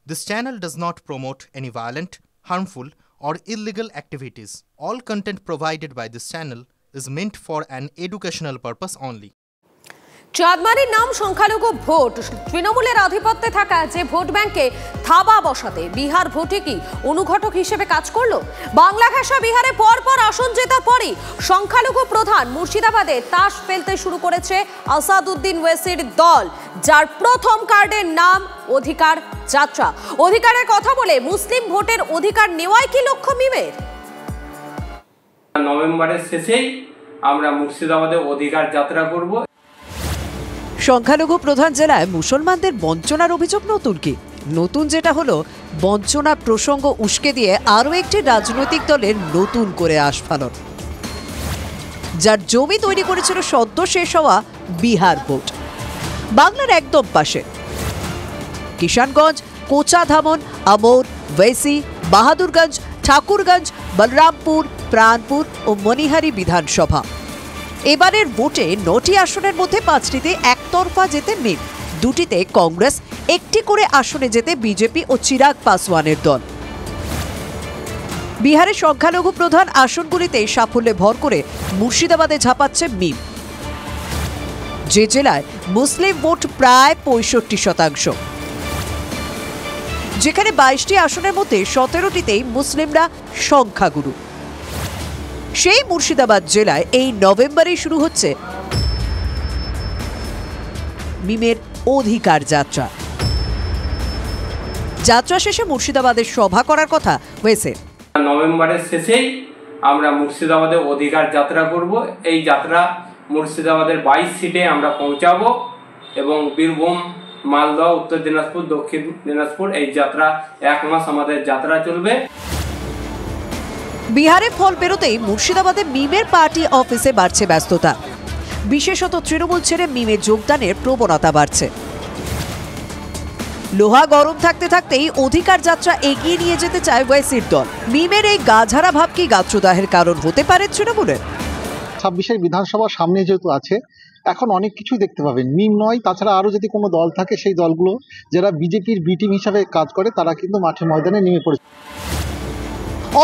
This channel does not promote any violent, harmful, or illegal activities. All content provided by this channel is meant for an educational purpose only. চাঁদমারির নাম সংখ্যালঘু vote তৃণমূলের আধিপত্যে থাকা যে vote ব্যাংকে থাবা বসাতে বিহার ভোটে কি অনুঘটক হিসেবে কাজ করলো? বাংলা ভাষা বিহারে পরপর আসন জেতার পরই সংখ্যালঘু প্রধান মুর্শিদাবাদে তাস ফেলতে শুরু করেছে আসাদুদ্দিন ওয়েসির দল, যার প্রথম কার্ডের নাম অধিকার যাত্রা। অধিকারের কথা বলে মুসলিম ভোটের অধিকার নেওয়াই কি লক্ষ্য মিমের? নভেম্বরের শেষেই আমরা মুর্শিদাবাদে অধিকার যাত্রা করব। সংখ্যালঘু প্রধান জেলায় মুসলমানদের বঞ্চনার অভিযোগ নতুন কি? নতুন যেটা হলো বঞ্চনা প্রসঙ্গ উস্কে দিয়ে আরও একটি রাজনৈতিক দলের নতুন করে আস্ফালন, যার জমি তৈরি করেছিল সদ্য শেষ হওয়া বিহার ভোট। বাংলার একদম পাশে কিষানগঞ্জ, কোচাধামন, আমোর, ওয়েসি, বাহাদুরগঞ্জ, ঠাকুরগঞ্জ, বলরামপুর, প্রাণপুর ও মনিহারি বিধানসভা। এবারের ভোটে 9টি আসনের মধ্যে 5টিতে একতরফা যেতে মিম, 2টিতে কংগ্রেস, 1টি করে আসনে যেতে বিজেপি ও চিরাগ পাসওয়ানের দল। বিহারের সংখ্যালঘু প্রধান আসনগুলিতে সাফল্যে ভর করে মুর্শিদাবাদে ঝাঁপাচ্ছে মিম, যে জেলায় মুসলিম ভোট প্রায় 65%, যেখানে 22টি আসনের মধ্যে 17টিতেই মুসলিমরা সংখ্যাগুরু। সেই মুর্শিদাবাদ জেলায় এই নভেম্বরেই শুরু হচ্ছে মিমের অধিকার যাত্রা। যাত্রা শেষে মুর্শিদাবাদের সভা করার কথা হয়েছে। নভেম্বরের শেষেই আমরা মুর্শিদাবাদে অধিকার যাত্রা করব। এই যাত্রা মুর্শিদাবাদের 22 সিটে আমরা পৌঁছাবো এবং বীরভূম, মালদহ, উত্তর দিনাজপুর, দক্ষিণ দিনাজপুর এই যাত্রা 1 মাস আমাদের যাত্রা চলবে। বিহারে ফল বেরোতেই মুর্শিদাবাদে মিমের পার্টি অফিসে বাড়ছে ব্যস্ততা, বিশেষত তৃণমূল ছেড়ে মিমে যোগদানের প্রবণতা বাড়ছে। লোহা গরম থাকতে থাকতেই অধিকার যাত্রা এগিয়ে নিয়ে যেতে চায় ওয়েসির দল। মিমের এই গাঝারা ভাব কি গাত্রদাহের কারণ হতে পারে তৃণমূলের? 26 বিধানসভা সামনে যেহেতু আছে, এখন অনেক কিছুই দেখতে পাবেন। মিম নয়, তাছাড়া আরও যদি কোনো দল থাকে, সেই দলগুলো যারা বিজেপির বি টিম হিসাবে কাজ করে, তারা কিন্তু মাঠে ময়দানে নেমে পড়েছে।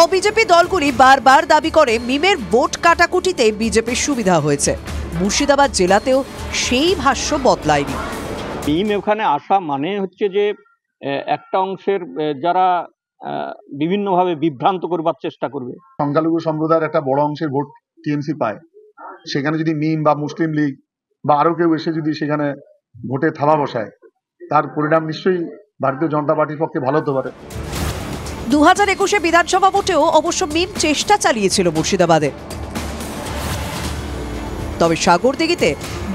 অবিজেপি দলগুলি বারবার দাবি করে মিমের ভোট কাটাকুটিতে বিজেপির সুবিধা হয়েছে। মুর্শিদাবাদ জেলাতেও সেই ভাষ্য বদলায়নি। মিম ওখানে আসা মানে হচ্ছে যে একটা অংশের যারা বিভিন্নভাবে বিভ্রান্ত করবার চেষ্টা করবে। সংখ্যালঘু সম্প্রদায়ের একটা বড় অংশের ভোট টিএমসি পায়, সেখানে যদি মিম বা মুসলিম লীগ বা আরো কেউ এসে যদি সেখানে ভোটে থাবা বসায়, তার পরিণাম নিশ্চয়ই ভারতীয় জনতা পার্টির পক্ষে ভালো হতে পারে। 2021 বিধানসভা ভোটেও অবশ্য মিম চেষ্টা চালিয়েছিল মুর্শিদাবাদে, তবে সাগরদিঘিতে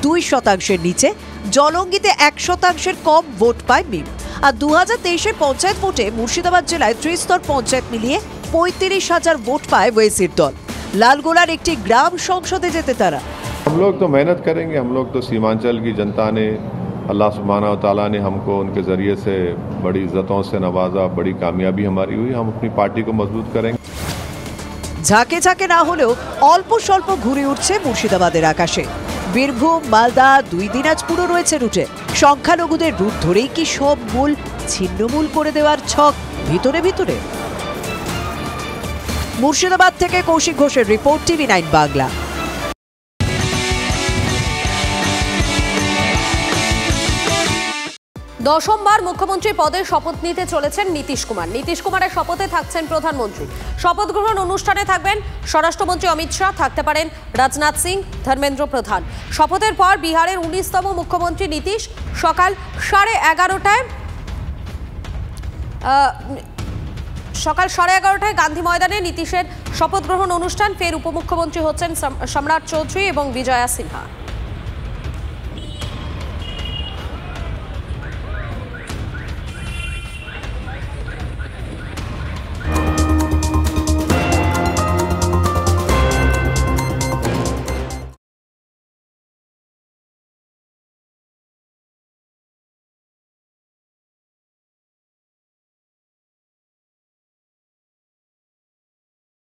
2% নিচে, জলঙ্গিতে 1% কম ভোট পায় মিম। আর 2023 পঞ্চায়েত ভোটে মুর্শিদাবাদ জেলায় 30 স্তর পঞ্চায়েত মিলিয়ে 35,000 ভোট পায় ওয়েসির দল। লালগোলার একটি গ্রাম সংসদে যেতে তারা। हम लोग तो मेहनत करेंगे, हम लोग तो सीमांचल की जनता ने, अल्लाह सुब्हाना व तआला ने हमको उनके ज़रिए से बड़ी इज्जतों से नवाजा, बड़ी कामयाबी हमारी हुई। हम अपनी पार्टी को मजबूत करेंगे। ঝাঁকে ঝাঁকে না হলেও অল্প স্বল্প ঘুরে উঠছে মুর্শিদাবাদের আকাশে। বীরভূম, মালদা, 2 দিনাজপুরও রয়েছে রুটে। সংখ্যালঘুদের রুট ধরেই কি সব মূল ছিন্নমূল করে দেওয়ার ছক ভিতরে ভিতরে? মুর্শিদাবাদ থেকে কৌশিক ঘোষের রিপোর্ট, TV9 বাংলা। দশমবার মুখ্যমন্ত্রী পদে শপথ নিতে চলেছেন নীতিশ কুমার। নীতিশ কুমারের শপথে থাকছেন প্রধানমন্ত্রী। শপথ গ্রহণ অনুষ্ঠানে থাকবেন স্বরাষ্ট্রমন্ত্রী অমিত শাহ, থাকতে পারেন রাজনাথ সিং, ধর্মেন্দ্র প্রধান। শপথের পর বিহারের 19তম মুখ্যমন্ত্রী নীতিশ সকাল 11:30 গান্ধী ময়দানে নীতিশের শপথ গ্রহণ অনুষ্ঠান। ফের উপমুখ্যমন্ত্রী হচ্ছেন সম্রাট চৌধুরী এবং বিজয়া সিনহা।